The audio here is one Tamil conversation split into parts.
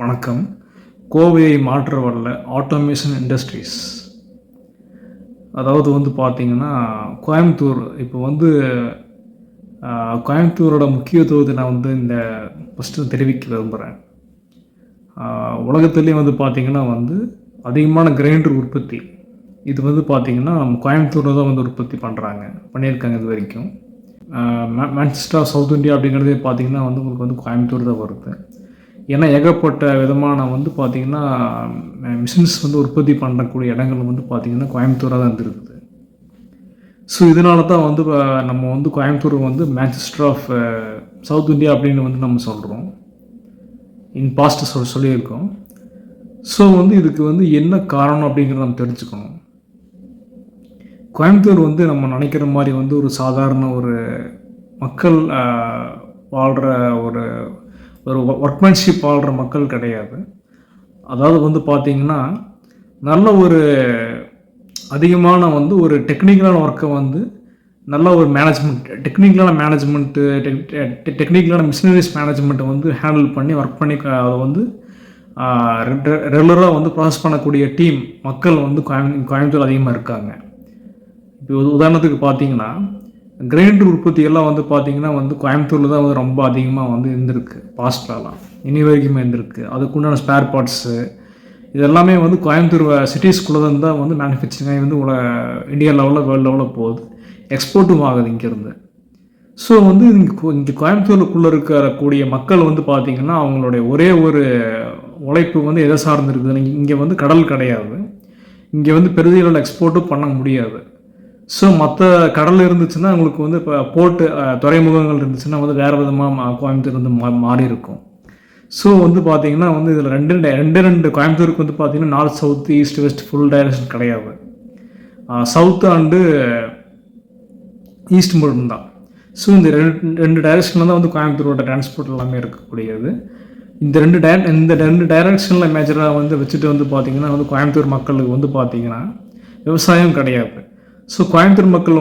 வணக்கம். கோவையை மாற்ற வல்ல ஆட்டோமேஷன் இண்டஸ்ட்ரீஸ். அதாவது பார்த்தீங்கன்னா, கோயம்புத்தூர் இப்போ கோயம்புத்தூரோட முக்கியத்துவத்தை நான் இந்த ஃபஸ்ட்டு தெரிவிக்க விரும்புகிறேன். உலகத்துலேயே பார்த்தீங்கன்னா அதிகமான கிரைண்டர் உற்பத்தி இது பார்த்தீங்கன்னா நம்ம கோயம்புத்தூரில் தான் உற்பத்தி பண்ணியிருக்காங்க இது வரைக்கும். மான்செஸ்டர் ஆஃப் சவுத் இந்தியா அப்படிங்கிறதே பார்த்தீங்கன்னா உங்களுக்கு கோயம்புத்தூர் தான் வருது. ஏன்னா ஏகப்பட்ட விதமான பார்த்தீங்கன்னா மிஷின்ஸ் உற்பத்தி பண்ணக்கூடிய இடங்கள் பார்த்தீங்கன்னா கோயம்புத்தூராக தான் இருந்திருக்குது. ஸோ இதனால தான் நம்ம Coimbatore Manchester of South India அப்படின்னு நம்ம சொல்கிறோம். இன் பாஸ்ட் சொல்லியிருக்கோம். ஸோ இதுக்கு என்ன காரணம் அப்படிங்கிறத நம்ம தெரிஞ்சுக்கணும். கோயம்புத்தூர் நம்ம நினைக்கிற மாதிரி ஒரு சாதாரண ஒரு மக்கள் வாழ்கிற ஒரு ஒர்க்மேன்ஷிப் வாழ்கிற மக்கள் கிடையாது. அதாவது பார்த்தீங்கன்னா நல்ல ஒரு அதிகமான ஒரு டெக்னிக்கலான ஒர்க்கை நல்ல ஒரு டெக்னிக்கலான மிஷினரிஸ் மேனேஜ்மெண்ட்டை ஹேண்டில் பண்ணி ஒர்க் பண்ணி அதை ரெகுலராக ப்ராசஸ் பண்ணக்கூடிய டீம் மக்கள் கோயம்புத்தூர் அதிகமாக இருக்காங்க. இப்போ உதாரணத்துக்கு பார்த்தீங்கன்னா கிரைண்டர் உற்பத்தியெல்லாம் பார்த்தீங்கன்னா கோயம்புத்தூரில் தான் ரொம்ப அதிகமாக இருந்திருக்கு. பாஸ்ட்லலாம் இனி வரைக்குமே இருந்திருக்கு. அதுக்குண்டான ஸ்பேர் பார்ட்ஸு இதெல்லாமே கோயம்புத்தூர் சிட்டிஸ்குள்ளே தான் மேனுஃபேக்சரிங் இந்தியா லெவலில் வேர்ல்டு லெவலில் போகுது. எக்ஸ்போர்ட்டும் ஆகுது இங்கேருந்து. ஸோ இங்கே கோயம்புத்தூருக்குள்ளே இருக்கக்கூடிய மக்கள் பார்த்தீங்கன்னா அவங்களுடைய ஒரே ஒரு உழைப்பு எதை சார்ந்துருக்குது. இங்கே கடல் கிடையாது. இங்கே பெரிய அளவில் எக்ஸ்போர்ட்டும் பண்ண முடியாது. ஸோ மற்ற கடல் இருந்துச்சுன்னா உங்களுக்கு இப்போ போர்ட்டு துறைமுகங்கள் இருந்துச்சுன்னா வேறு விதமாக கோயம்புத்தூர் மாறி இருக்கும். ஸோ பார்த்தீங்கன்னா இதில் ரெண்டு கோயம்புத்தூருக்கு பார்த்தீங்கன்னா north south east west full direction கிடையாது. சவுத்து அண்டு ஈஸ்ட் மட்டும்தான். ஸோ இந்த ரெண்டு டைரக்ஷனில் தான் கோயம்புத்தூரோட டிரான்ஸ்போர்ட் எல்லாமே இருக்கக்கூடியது. இந்த ரெண்டு டைரக்ஷனில் மேஜராக வச்சுட்டு பார்த்தீங்கன்னா கோயம்புத்தூர் மக்களுக்கு பார்த்தீங்கன்னா விவசாயம் கிடையாது. ஸோ கோயம்புத்தூர் மக்கள்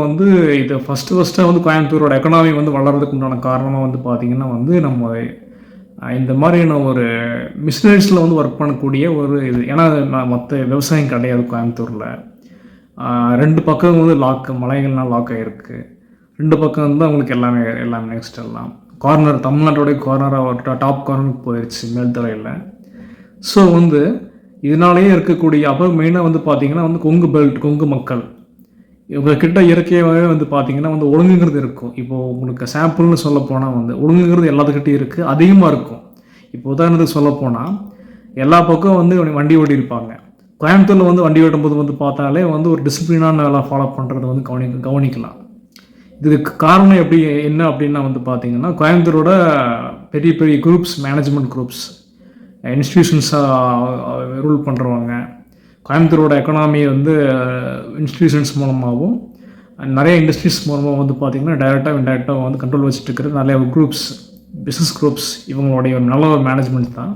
இதை ஃபஸ்ட்டாக கோயம்புத்தூரோட எக்கனாமி வளர்கிறதுக்கு உண்டான காரணமாக பார்த்தீங்கன்னா நம்ம இந்த மாதிரியான ஒரு மிஷினரிஸில் ஒர்க் பண்ணக்கூடிய ஒரு இது. ஏன்னா மற்ற விவசாயம் கிடையாது கோயம்புத்தூரில். ரெண்டு பக்கம் மலைகள்லாம் லாக் ஆகிருக்கு. ரெண்டு பக்கம் தான் உங்களுக்கு எல்லாமே நெக்ஸ்ட் எல்லாம் கார்னர் தமிழ்நாட்டோடைய கார்னராக டாப் கார்னருக்கு போயிடுச்சு மேல்தலையில். ஸோ இதனாலேயே இருக்கக்கூடிய அப்போ மெயினாக பார்த்தீங்கன்னா கொங்கு பெல்ட் கொங்கு மக்கள் இவங்கக்கிட்ட இயற்கையாகவே பார்த்தீங்கன்னா ஒழுங்குங்கிறது இருக்கும். இப்போது உங்களுக்கு சாம்பிள்னு சொல்ல போனால் ஒழுங்குங்கிறது எல்லாத்துக்கிட்டையும் இருக்குது, அதிகமாக இருக்கும். இப்போ உதாரணத்துக்கு சொல்லப்போனால் எல்லா பக்கம் வண்டி ஓட்டி இருப்பாங்க. கோயம்புத்தூரில் வண்டி ஓட்டும்போது பார்த்தாலே ஒரு டிசிப்ளினான வேலை ஃபாலோ பண்ணுறது கவனிக்கலாம். இதுக்கு காரணம் என்ன அப்படின்னா பார்த்தீங்கன்னா கோயம்புத்தூரோட பெரிய பெரிய குரூப்ஸ் மேனேஜ்மெண்ட் குரூப்ஸ் இன்ஸ்டிடியூஷன்ஸாக ரூல் பண்ணுறவங்க கோயம்புத்தூரோட எக்கனாமி இன்ஸ்டிடியூஷன்ஸ் மூலமாகவும் நிறைய இண்டஸ்ட்ரீஸ் மூலமாக பார்த்தீங்கன்னா டைரெக்டாக இன்டைரக்டாக கண்ட்ரோல் வச்சுட்டு இருக்கிற நிறைய குரூப்ஸ் பிஸ்னஸ் குரூப்ஸ் இவங்களுடைய நல்ல ஒரு மேனேஜ்மெண்ட் தான்.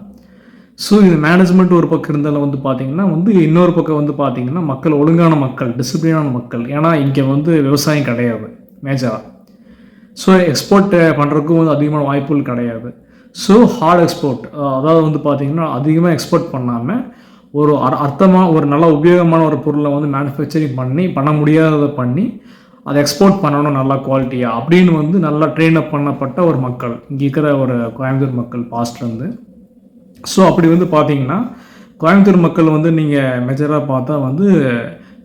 ஸோ இது மேனேஜ்மெண்ட் ஒரு பக்கம் இருந்தாலும் பார்த்தீங்கன்னா இன்னொரு பக்கம் பார்த்தீங்கன்னா மக்கள் ஒழுங்கான மக்கள் டிசிப்ளினான மக்கள். ஏன்னா இங்கே விவசாயம் கிடையாது மேஜராக. ஸோ எக்ஸ்போர்ட் பண்ணுறதுக்கும் அதிகமான வாய்ப்புகள் கிடையாது. ஸோ ஹார்ட் எக்ஸ்போர்ட் அதாவது பார்த்தீங்கன்னா அதிகமாக எக்ஸ்போர்ட் பண்ணாமல் ஒரு அர்த்தமாக ஒரு நல்ல உபயோகமான ஒரு பொருளை மேனுஃபேக்சரிங் பண்ண முடியாததை பண்ணி அதை எக்ஸ்போர்ட் பண்ணணும் நல்லா குவாலிட்டியாக அப்படின்னு நல்லா ட்ரெயின் அப் பண்ணப்பட்ட ஒரு மக்கள் இங்கே இருக்கிற ஒரு கோயம்புத்தூர் மக்கள் பாஸ்ட்லேருந்து. ஸோ அப்படி பார்த்தீங்கன்னா கோயம்புத்தூர் மக்கள் நீங்கள் மெஜராக பார்த்தா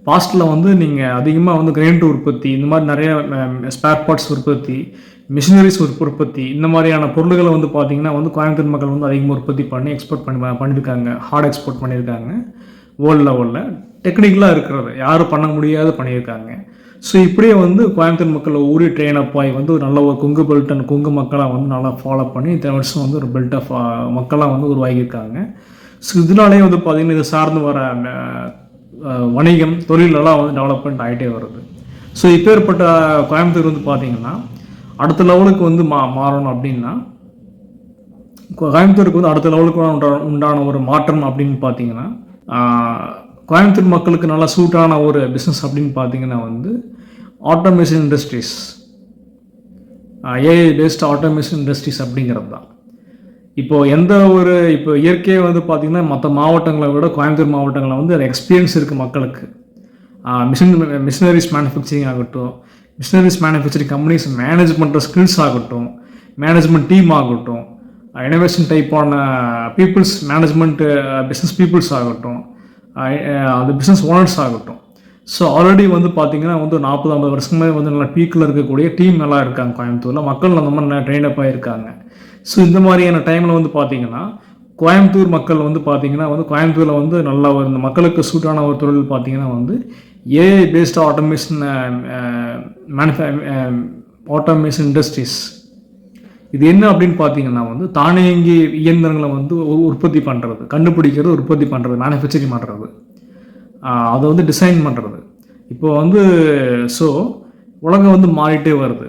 பாஸ்ட்டில் நீங்கள் அதிகமாக கிரைண்டர் உற்பத்தி இந்த மாதிரி நிறைய ஸ்பேர் பார்ட்ஸ் உற்பத்தி மிஷினரிஸ் உற்பத்தி இந்த மாதிரியான பொருள்களை பார்த்தீங்கன்னா கோயம்புத்தூர் மக்கள் அதிகமாக உற்பத்தி பண்ணி எக்ஸ்போர்ட் பண்ணியிருக்காங்க. ஹார்ட் எக்ஸ்போர்ட் பண்ணியிருக்காங்க. வேர்ல்டு லெவலில் டெக்னிக்கலாக இருக்கிறது யாரும் பண்ண முடியாத பண்ணியிருக்காங்க. ஸோ இப்படியே கோயம்புத்தூர் மக்கள் ஊரி ட்ரெயின் அப் ஆகி ஒரு நல்ல ஒரு கொங்கு பெல்ட் அண்ட் கொங்கு மக்களாக நல்லா ஃபாலோ பண்ணி இத்தனை வருஷம் ஒரு பெல்ட் ஆஃப் மக்களாக உருவாகியிருக்காங்க. ஸோ இதனாலே பார்த்தீங்கன்னா இதை சார்ந்து வர வணிகம் தொழிலெல்லாம் டெவலப்மெண்ட் ஆகிட்டே வருது. ஸோ இப்பேற்பட்ட கோயம்புத்தூர் பார்த்தீங்கன்னா அடுத்த லெவலுக்கு மாறணும் அப்படின்னா கோயம்புத்தூருக்கு அடுத்த லெவலுக்கு உண்டான ஒரு மாற்றம் அப்படின்னு பார்த்தீங்கன்னா கோயம்புத்தூர் மக்களுக்கு நல்லா சூட்டான ஒரு பிஸ்னஸ் அப்படின்னு பார்த்தீங்கன்னா automation industries AI paste automation industries அப்படிங்கிறது தான். இப்போ இயற்கையை வந்து பார்த்திங்கன்னா மற்ற மாவட்டங்களை விட கோயம்புத்தூர் மாவட்டங்களில் வந்து அது எக்ஸ்பீரியன்ஸ் இருக்குது மக்களுக்கு. மிஷினரிஸ் மேனுஃபேக்சரிங் ஆகட்டும், மிஷினரிஸ் மேனுஃபேக்சரிங் கம்பெனிஸ் மேனேஜ் பண்ணுற ஸ்கில்ஸ் ஆகட்டும், மேனேஜ்மெண்ட் டீம் ஆகட்டும், இனோவேஷன் டைப்பான பீப்புள்ஸ் மேனேஜ்மெண்ட் பிஸ்னஸ் பீப்புள்ஸ் ஆகட்டும், அது பிஸ்னஸ் ஓனர்ஸ் ஆகட்டும். ஸோ ஆல்ரெடி வந்து பார்த்திங்கன்னா வந்து 40-50 வருஷமே வந்து நல்லா பீக்கில் இருக்கக்கூடிய டீம் நல்லா இருக்காங்க கோயம்புத்தூரில். மக்கள் அந்த மாதிரி நல்லா ட்ரெயினப் ஆகிருக்காங்க. ஸோ இந்த மாதிரியான டைமில் வந்து பார்த்திங்கன்னா கோயம்புத்தூர் மக்கள் வந்து பார்த்திங்கன்னா வந்து கோயம்புத்தூரில் வந்து நல்லா இந்த மக்களுக்கு சூட்டான ஒரு தொழில் பார்த்திங்கன்னா வந்து ஏஐ பேஸ்ட் ஆட்டோமேஷன் இண்டஸ்ட்ரீஸ். இது என்ன அப்படின்னு பார்த்தீங்கன்னா வந்து தானியங்கி இயந்திரங்களை வந்து உற்பத்தி பண்ணுறது, கண்டுபிடிக்கிறது, உற்பத்தி பண்ணுறது, மேனுஃபேக்சரிங் பண்ணுறது, அதை வந்து டிசைன் பண்ணுறது. இப்போ வந்து ஸோ உலகம் வந்து மாறிட்டே வருது.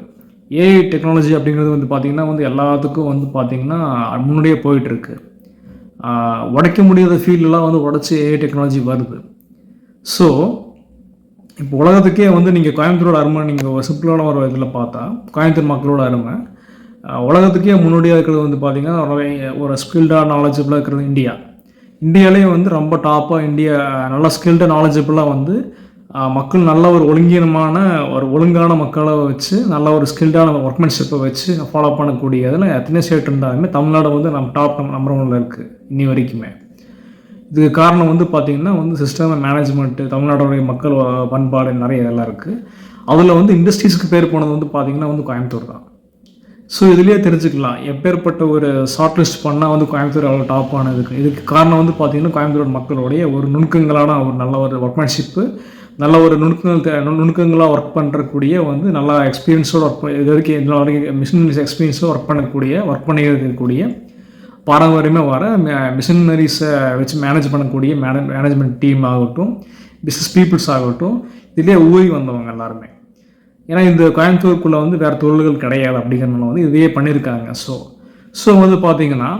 ஏஐ டெக்னாலஜி அப்படிங்கிறது வந்து பார்த்திங்கன்னா வந்து எல்லாத்துக்கும் வந்து பார்த்திங்கன்னா முன்னாடியே போயிட்டுருக்கு. உடைக்க முடியாத ஃபீல்டெலாம் வந்து உடச்சி ஏஐ டெக்னாலஜி வருது. ஸோ இப்போ உலகத்துக்கே வந்து நீங்கள் கோயம்புத்தூரோட அருமை நீங்கள் ஒரு சிம்பிளான ஒரு இதில் பார்த்தா கோயம்புத்தூர் மக்களோட அருமை உலகத்துக்கே முன்னோடியாக இருக்கிறது வந்து பார்த்திங்கன்னா ஒரு ஸ்கில்டாக நாலேஜபிளாக இருக்கிறது இந்தியாவிலே வந்து ரொம்ப டாப்பாக நல்லா ஸ்கில்டாக நாலேஜபிளாக வந்து மக்கள் நல்ல ஒரு ஒழுங்கான மக்களை வச்சு நல்ல ஒரு ஸ்கில்டான ஒர்க்மேன்ஷிப்பை வச்சு ஃபாலோ பண்ணக்கூடிய இதில் எத்தனை ஸ்டேட் இருந்தாலுமே தமிழ்நாடு வந்து நம்ம டாப் நம்பர் 1 இருக்குது இன்னி வரைக்குமே. இதுக்கு காரணம் வந்து பார்த்திங்கன்னா வந்து சிஸ்டம் மேனேஜ்மெண்ட்டு, தமிழ்நாடுடைய மக்கள் பண்பாடு நிறைய இதெல்லாம் இருக்குது. அதில் வந்து இண்டஸ்ட்ரீஸ்க்கு பேர் போனது வந்து பார்த்திங்கன்னா வந்து கோயம்புத்தூர் தான். ஸோ இதுலேயே தெரிஞ்சுக்கலாம் எப்பேற்பட்ட ஒரு ஷார்ட் லிஸ்ட் பண்ணால் வந்து கோயம்புத்தூர் அவ்வளோ டாப்பானதுக்கு. இதுக்கு காரணம் வந்து பார்த்திங்கன்னா கோயம்புத்தூர் மக்களுடைய ஒரு நுணுக்கங்களான ஒரு நல்ல ஒரு ஒர்க்மேன்ஷிப்பு, நல்ல ஒரு நுணுக்கங்களாக ஒர்க் பண்ணுறக்கூடிய வந்து நல்லா எக்ஸ்பீரியன்ஸோடு இது வரைக்கும் மிஷினரிஸ் எக்ஸ்பீரியன்ஸோடு ஒர்க் பண்ணியிருக்கக்கூடிய பாரம்பரியமாக வர மிஷினரிஸை வச்சு மேனேஜ் பண்ணக்கூடிய மேனேஜ்மெண்ட் டீம் ஆகட்டும், பிஸ்னஸ் பீப்புள்ஸ் ஆகட்டும், இதிலே ஊறி வந்தவங்க எல்லாருமே. ஏன்னா இந்த கோயம்புத்தூருக்குள்ளே வந்து வேறு தொழில்கள் கிடையாது அப்படிங்கிறனால வந்து இதையே பண்ணியிருக்காங்க. ஸோ வந்து பார்த்திங்கன்னா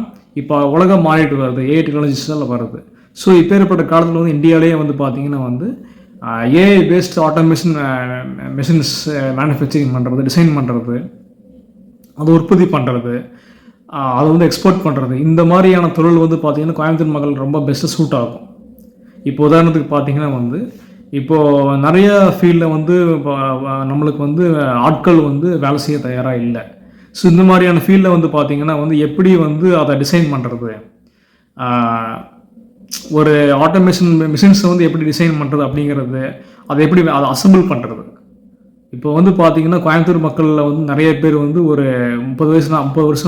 இப்போ உலகம் மாறிட்டு வருது, ஏஐ டெக்னாலஜிஸில் வருது. ஸோ இப்பேற்பட்ட காலத்தில் வந்து இந்தியாவிலேயே வந்து பார்த்திங்கன்னா வந்து AI paste automation machines manufacturing பண்ணுறது, டிசைன் பண்ணுறது, அதை உற்பத்தி பண்ணுறது, அதை வந்து எக்ஸ்போர்ட் பண்ணுறது, இந்த மாதிரியான தொழில் வந்து பார்த்திங்கன்னா கோயம்புத்தூர் மக்கள் ரொம்ப பெஸ்ட்டு சூட் ஆகும். இப்போ உதாரணத்துக்கு பார்த்திங்கன்னா வந்து இப்போது நிறைய ஃபீல்டில் வந்து நம்மளுக்கு வந்து ஆட்கள் வந்து வேலை செய்ய தயாராக இல்லை. ஸோ இந்த மாதிரியான ஃபீல்டில் வந்து பார்த்திங்கன்னா வந்து எப்படி வந்து அதை டிசைன் பண்ணுறது, ஒரு ஆட்டோமேஷன் மிஷின்ஸை வந்து எப்படி டிசைன் பண்ணுறது அப்படிங்கிறது, அதை அசம்பிள் பண்ணுறது. இப்போ வந்து பார்த்திங்கன்னா கோயம்புத்தூர் மக்களில் வந்து நிறைய பேர் வந்து ஒரு 30 வருஷம்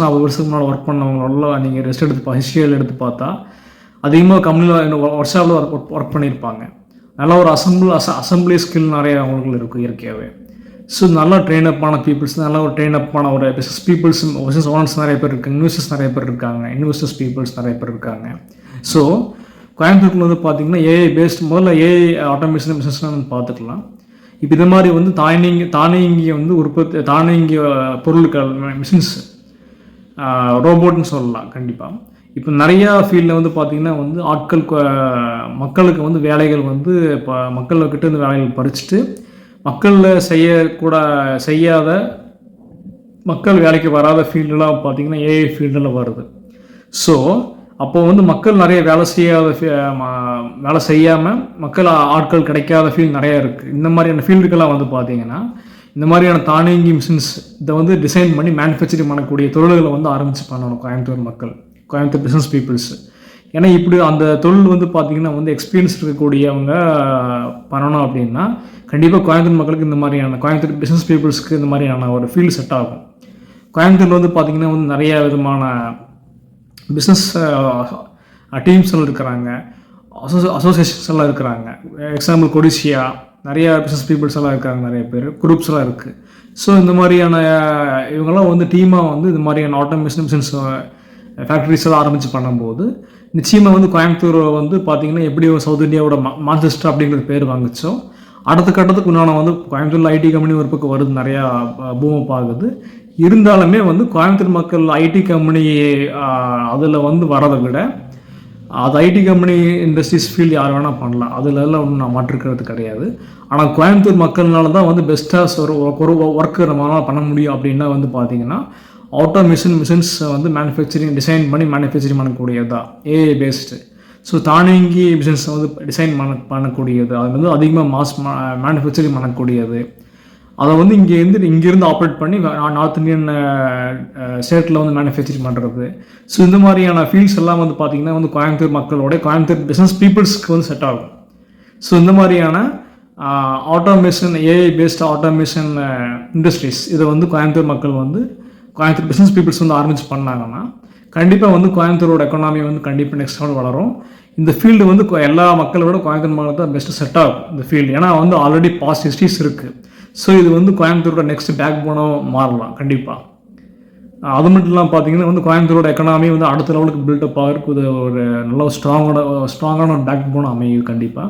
40 வருஷத்துக்கு முன்னால் ஒர்க் பண்ணவங்களோட நீங்கள் ஹிஸ்ட்ரியில் எடுத்து பார்த்தா அதிகமாக கம்பெனியில் ஒர்க் ஷாப்பில் ஒர்க் பண்ணியிருப்பாங்க. நல்ல ஒரு அசம்பிளி ஸ்கில் நிறைய அவங்களுக்கு இருக்கும் இயற்கையாகவே. ஸோ நல்லா ட்ரெயினப்பான பீப்புள்ஸ், நல்ல ஒரு ட்ரெயினப்பான ஒரு பிஸ்னஸ் பீப்புள்ஸ், பிஸ்னஸ் ஓனர்ஸ் நிறைய பேர் இருக்காங்க, இன்வெஸ்டர்ஸ் பீப்புள்ஸ் நிறைய பேர் இருக்காங்க. ஸோ கோயம்புத்தூரில் வந்து பார்த்திங்கன்னா ஏஐ பேஸ்ட் முதல்ல ஏஐ ஆட்டோமேஷன் பிஸ்னஸ்லாம் பார்த்துக்கலாம். இப்போ இது மாதிரி வந்து தானியங்கி வந்து தானியங்கி பொருட்கள் மிஷின்ஸ், ரோபோட்னு சொல்லலாம் கண்டிப்பாக. இப்போ நிறையா ஃபீல்டில் வந்து பார்த்திங்கன்னா வந்து மக்களுக்கு வந்து வேலைகள் வந்து இப்போ மக்கள்கிட்ட இருந்து வேலைகள் பறிச்சுட்டு மக்களில் செய்யாத மக்கள் வேலைக்கு வராத ஃபீல்டெலாம் பார்த்திங்கன்னா ஏஐ ஃபீல்டில் வருது. ஸோ அப்போது வந்து மக்கள் நிறைய வேலை செய்யாமல் ஆட்கள் கிடைக்காத ஃபீல்டு நிறையா இருக்குது. இந்த மாதிரியான ஃபீல்டுக்கெல்லாம் வந்து பார்த்திங்கன்னா இந்த மாதிரியான தானியங்கி மிஷின்ஸ் இதை வந்து டிசைன் பண்ணி மேனுஃபேக்சரிங் பண்ணக்கூடிய தொழில்களை வந்து ஆரம்பித்து பண்ணணும் கோயம்புத்தூர் பிஸ்னஸ் பீப்புள்ஸ். ஏன்னா இப்படி அந்த தொழில் வந்து பார்த்திங்கன்னா வந்து எக்ஸ்பீரியன்ஸ் இருக்கக்கூடியவங்க பண்ணணும் அப்படின்னா கண்டிப்பாக கோயம்புத்தூர் மக்களுக்கு கோயம்புத்தூர் பிஸ்னஸ் பீப்புள்ஸ்க்கு இந்த மாதிரியான ஒரு ஃபீல்டு செட் ஆகும். கோயம்புத்தூரில் வந்து பார்த்திங்கன்னா வந்து நிறைய விதமான பிஸ்னஸ் டீம்ஸ் எல்லாம் இருக்கிறாங்க, அசோசியேஷன்ஸ் எல்லாம் இருக்கிறாங்க. எக்ஸாம்பிள் கொடிசியா, நிறையா பிஸ்னஸ் பீப்புள்ஸ் எல்லாம் இருக்காங்க, நிறைய பேர் குரூப்ஸ் எல்லாம் இருக்குது. ஸோ இந்த மாதிரியான இவங்கெல்லாம் வந்து டீமாக வந்து இந்த மாதிரியான ஆட்டோமேஷன் மிஷின்ஸ் ஃபேக்ட்ரிஸ் எல்லாம் ஆரம்பித்து பண்ணும்போது நிச்சயமாக வந்து கோயம்புத்தூர் வந்து பார்த்திங்கன்னா எப்படி சவுத் இந்தியாவோட மான்செஸ்டர் அப்படிங்கிறது பேர் வாங்கிச்சோ அடுத்த கட்டத்துக்கு உண்டான வந்து கோயம்புத்தூரில் ஐடி கம்பெனி ஒரு பக்கம் வருது, நிறையா பூமப் ஆகுது. இருந்தாலுமே வந்து கோயம்புத்தூர் மக்கள் ஐடி கம்பெனி அதில் வந்து வரதை விட அது ஐடி கம்பெனி இண்டஸ்ட்ரீஸ் ஃபீல்டு யார் வேணால் பண்ணலாம், அதிலெல்லாம் ஒன்றும் நான் மாற்றிருக்கிறது கிடையாது. ஆனால் கோயம்புத்தூர் மக்கள்னால தான் வந்து பெஸ்ட்டாக ஒரு ஒர்க்கு நம்மளால் பண்ண முடியும் அப்படின்னா வந்து பார்த்திங்கன்னா மிஷின்ஸ் வந்து மேனுஃபேக்சரிங் டிசைன் பண்ணி மேனுஃபேக்சரிங் பண்ணக்கூடியது தான் ஏஐ பேஸ்டு. ஸோ தானியங்கி மிஷின்ஸை வந்து டிசைன் பண்ணக்கூடியது, அது வந்து அதிகமாக மேனுஃபேக்சரிங் பண்ணக்கூடியது. அதை வந்து இங்கேருந்து ஆப்ரேட் பண்ணி நார்த் இந்தியன் ஸ்டேட்டில் வந்து மேனுஃபேக்சரிங் பண்ணுறது. ஸோ இந்த மாதிரியான ஃபீல்ட்ஸ் எல்லாம் வந்து பார்த்திங்கன்னா வந்து கோயம்புத்தூர் பிஸ்னஸ் பீப்புள்ஸ்க்கு வந்து செட் ஆகும். ஸோ இந்த மாதிரியான automation, AI paste automation industries இதை வந்து கோயம்புத்தூர் பிஸ்னஸ் பீப்புள்ஸ் வந்து ஆரம்பிச்சு பண்ணாங்கன்னா கண்டிப்பாக வந்து கோயம்புத்தூரோட எக்கனாமி வந்து கண்டிப்பாக நெக்ஸ்ட் லெவல் வளரும். இந்த ஃபீல்டு வந்து எல்லா மக்களோட கோயம்புத்தூர் மக்கள் தான் பெஸ்ட்டு செட் ஆகும் இந்த ஃபீல்டு. ஏன்னா வந்து ஆல்ரெடி பாஸ்ட் ஹிஸ்ட்ரிஸ் இருக்குது. ஸோ இது வந்து கோயம்புத்தூரோட நெக்ஸ்ட் பேக் போனாக மாறலாம் கண்டிப்பாக. அது மட்டும் இல்லாமல் பார்த்தீங்கன்னா வந்து கோயம்புத்தூரோட எக்கனாமி வந்து அடுத்த லெவலுக்கு பில்டப் ஆகிறதுக்கு ஒரு நல்ல ஸ்ட்ராங்கான ஒரு பேக் போன அமையுது கண்டிப்பாக.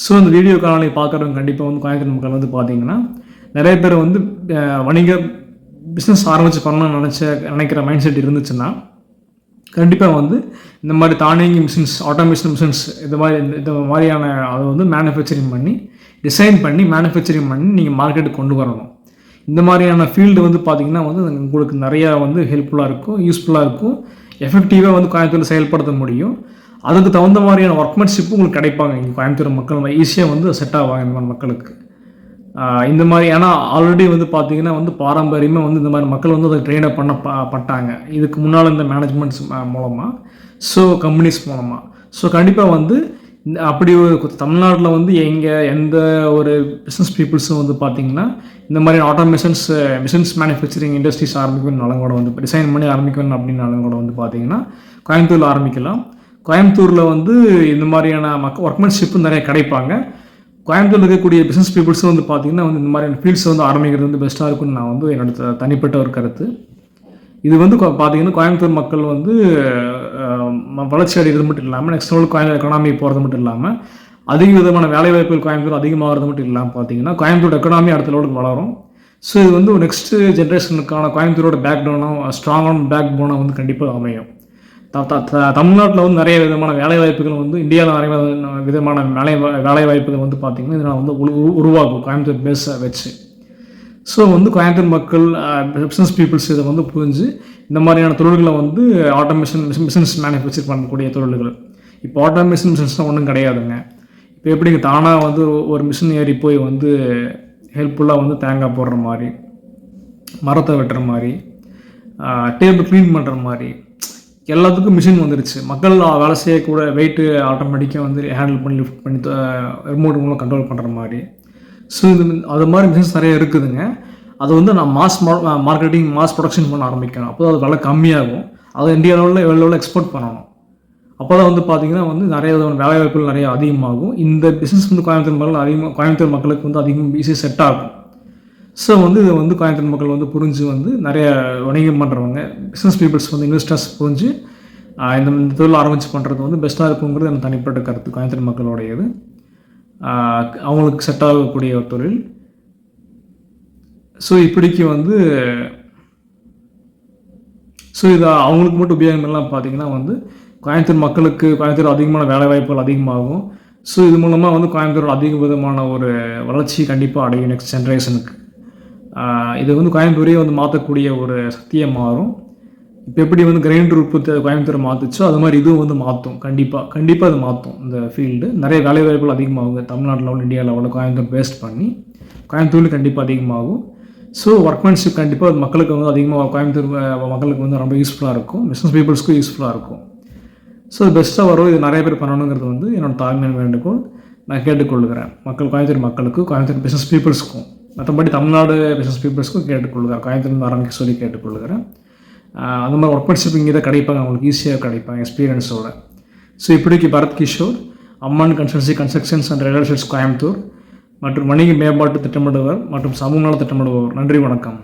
ஸோ இந்த வீடியோ காணொலி பார்க்குறவங்க கண்டிப்பாக வந்து கோயம்புத்தூர் மக்கள் வந்து பார்த்தீங்கன்னா நிறைய பேர் வந்து பிஸ்னஸ் ஆரம்பித்து பண்ணணும்னு நினைக்கிற மைண்ட் செட் இருந்துச்சுன்னா கண்டிப்பாக வந்து இந்த மாதிரி தானியங்கி மிஷின்ஸ், ஆட்டோமேஷன் மிஷின்ஸ் இந்த மாதிரியான அதை வந்து மேனுஃபேக்சரிங் பண்ணி டிசைன் பண்ணி மேனுஃபேக்சரிங் பண்ணி நீங்கள் மார்க்கெட்டுக்கு கொண்டு வரணும். இந்த மாதிரியான ஃபீல்டு வந்து பார்த்திங்கன்னா வந்து உங்களுக்கு நிறையா வந்து ஹெல்ப்ஃபுல்லாக இருக்கும், யூஸ்ஃபுல்லாக இருக்கும், எஃபெக்டிவாக வந்து கோயம்புத்தூரில் செயல்படுத்த முடியும். அதுக்கு தகுந்த மாதிரியான ஒர்க்மென்ஷிப்பு உங்களுக்கு கிடைப்பாங்க. இங்கே கோயம்புத்தூர் மக்கள் ஈஸியாக வந்து செட் ஆவாங்க இந்த மாதிரி மக்களுக்கு. இந்த மாதிரி ஏன்னா ஆல்ரெடி வந்து பார்த்திங்கன்னா வந்து பாரம்பரியமாக வந்து இந்த மாதிரி மக்கள் வந்து அதை ட்ரெயின் அப் பட்டாங்க இதுக்கு முன்னால் இந்த மேனேஜ்மெண்ட்ஸ் மூலமாக, ஸோ கம்பெனிஸ் மூலமாக. ஸோ கண்டிப்பாக வந்து அப்படி ஒரு தமிழ்நாட்டில் வந்து எந்த ஒரு பிஸ்னஸ் பீப்புள்ஸும் வந்து பார்த்திங்கன்னா இந்த மாதிரி மிஷின்ஸ் மேனுஃபேக்சரிங் இண்டஸ்ட்ரீஸ் ஆரம்பிக்கணும்னாலும் கூட வந்து டிசைன் பண்ணி ஆரம்பிக்கணும் அப்படின்னாலும் கூட வந்து பார்த்திங்கன்னா கோயம்புத்தூரில் ஆரம்பிக்கலாம். கோயம்புத்தூரில் வந்து இந்த மாதிரியான ஒர்க்மென்ஷிப்பு நிறைய கிடைப்பாங்க. கோயம்புத்தூரில் இருக்கக்கூடிய பிஸ்னஸ் பீப்புள்ஸும் வந்து பார்த்திங்கன்னா வந்து இந்த மாதிரியான ஃபீல்ட்ஸ் வந்து ஆரம்பிக்கிறது வந்து பெஸ்ட்டாக இருக்குன்னு நான் வந்து என்னோட தனிப்பட்ட ஒரு கருத்து. இது வந்து பார்த்திங்கன்னா கோயம்புத்தூர் மக்கள் வந்து வளர்ச்சி அடைகிறது மட்டும் இல்லாமல் நெக்ஸ்ட் லெவல் எக்கனாமி போகிறது மட்டும் இல்லாமல் அதிக விதமான வேலைவாய்ப்புகள் கோயம்புத்தூர் அதிகமாகிறது மட்டும் இல்லாமல் பார்த்திங்கன்னா கோயம்புத்தூர் எக்கனாமி அடுத்த லெவலுக்கு வளரும். ஸோ இது வந்து ஒரு நெக்ஸ்ட்டு ஜென்ரேஷனுக்கான கோயம்புத்தூரோட ஸ்ட்ராங்கான பேக் போனாக வந்து கண்டிப்பாக அமையும். தமிழ்நாட்டில் வந்து நிறைய விதமான வேலைவாய்ப்புகள் வந்து இந்தியாவில் நிறைய விதமான வேலைவாய்ப்புகள் வந்து பார்த்திங்கன்னா இதனால் வந்து உருவாகும் கோயம்புத்தூர் பேஸை வச்சு. ஸோ வந்து கோயம்புத்தூர் மக்கள் பிஸ்னஸ் பீப்புள்ஸ் இதை வந்து புரிஞ்சு இந்த மாதிரியான தொழில்களை வந்து மிஷின்ஸ் மேனுஃபேக்சர் பண்ணக்கூடிய தொழில்கள். இப்போ ஆட்டோமேஷன் மிஷின்ஸ்லாம் ஒன்றும் கிடையாதுங்க. இப்போ எப்படிங்க தானாக வந்து ஒரு மிஷின் ஏறி போய் வந்து ஹெல்ப்ஃபுல்லாக வந்து தேங்காய் போடுற மாதிரி, மரத்தை வெட்டுற மாதிரி, டேபிள் க்ளீன் பண்ணுற மாதிரி எல்லாத்துக்கும் மிஷின் வந்துருச்சு. மக்கள் வேலை செய்யக்கூட வெயிட்டு ஆட்டோமேட்டிக்காக வந்து ஹேண்டில் பண்ணி லிஃப்ட் பண்ணி ரிமோட் மூலம் கண்ட்ரோல் பண்ணுற மாதிரி. ஸோ அது மாதிரி மிஷின்ஸ் நிறைய இருக்குதுங்க. அது வந்து நான் மார்க்கெட்டிங் ப்ரொடக்ஷன் பண்ண ஆரம்பிக்கணும். அப்போ அது விலை கம்மியாகும். அதை இந்தியா லெவலில் எக்ஸ்போர்ட் பண்ணணும். அப்போ தான் வந்து பார்த்திங்கன்னா வந்து நிறைய விதமான வேலைவாய்ப்புகள் நிறைய அதிகமாகும். இந்த பிஸ்னஸ் வந்து கோயம்புத்தூர் மக்களுக்கு வந்து அதிகமாக ஈஸியாக செட் ஆகும். ஸோ வந்து இதை வந்து கோயம்புத்தூர் மக்கள் வந்து புரிஞ்சு வந்து நிறைய வணிகம் பண்ணுறவங்க பிஸ்னஸ் பீப்புள்ஸ் வந்து இன்வெஸ்டர்ஸ் புரிஞ்சு இந்த தொழில் ஆரம்பித்து பண்ணுறது வந்து பெஸ்ட்டாக இருக்குங்கிறது எனக்கு தனிப்பட்ட கருத்து. கோயம்புத்தூர் மக்களோடையது அவங்களுக்கு செட் ஆகக்கூடிய ஒரு தொழில். ஸோ இப்படிக்கு வந்து இது அவங்களுக்கு மட்டும் உபயோகமெல்லாம் பார்த்திங்கன்னா வந்து கோயம்புத்தூர் அதிகமான வேலைவாய்ப்புகள் அதிகமாகும். ஸோ இது மூலமாக வந்து கோயம்புத்தூர் அதிக விதமான ஒரு வளர்ச்சி கண்டிப்பாக அடையும் நெக்ஸ்ட் ஜென்ரேஷனுக்கு. இது வந்து கோயம்புத்தூரையே வந்து மாற்றக்கூடிய ஒரு சக்தியை மாறும். இப்போ எப்படி வந்து கிரைண்டர் உற்பத்தி கோயம்புத்தூரை மாற்றுச்சோ அது மாதிரி இதுவும் வந்து மாற்றும். கண்டிப்பாக அது மாற்றும். இந்த ஃபீல்டு நிறைய வேலைவாய்ப்புகள் அதிகமாகுங்க. தமிழ்நாடு லெவல், இந்தியா லெவலில் கோயம்புத்தூர் பேஸ்ட் பண்ணி கோயம்புத்தூரில் கண்டிப்பாக அதிகமாகும். ஸோ ஒர்க்மென்ஷிப் கண்டிப்பாக அது மக்களுக்கு வந்து அதிகமாக கோயம்புத்தூர் மக்களுக்கு வந்து ரொம்ப யூஸ்ஃபுல்லாக இருக்கும், பிஸ்னஸ் பீப்புள்ஸ்க்கும் யூஸ்ஃபுல்லாக இருக்கும். ஸோ இது பெஸ்ட்டாக வரும். இது நிறைய பேர் பண்ணணுங்கிறது வந்து என்னோடய தாழ்மையான வேண்டுகோள் நான் கேட்டுக்கொள்கிறேன். கோயம்புத்தூர் மக்களுக்கும் கோயம்புத்தூர் பிஸ்னஸ் பீப்புள்ஸ்க்கும், மற்றபடி தமிழ்நாடு பிஸ்னஸ் பீப்புள்ஸ்க்கும் கேட்டுக்கொள்கிறேன். கோயம்புத்தூர் ஆரம்பிக்க சொல்லி கேட்டுக்கொள்கிறேன். அந்த மாதிரி ஒர்க்மென்ஷிப் இங்கே தான் கிடைப்பாங்க, அவங்களுக்கு ஈஸியாக கிடைப்பாங்க எக்ஸ்பீரியன்ஸோட. ஸோ இப்படிக்கு Bharath Kishore, Amman constructions and real estates Coimbatore மற்றும் வணிக மேம்பாட்டு திட்டமிடுவர் மற்றும் சமூக நல திட்டமிடுபவர். நன்றி, வணக்கம்.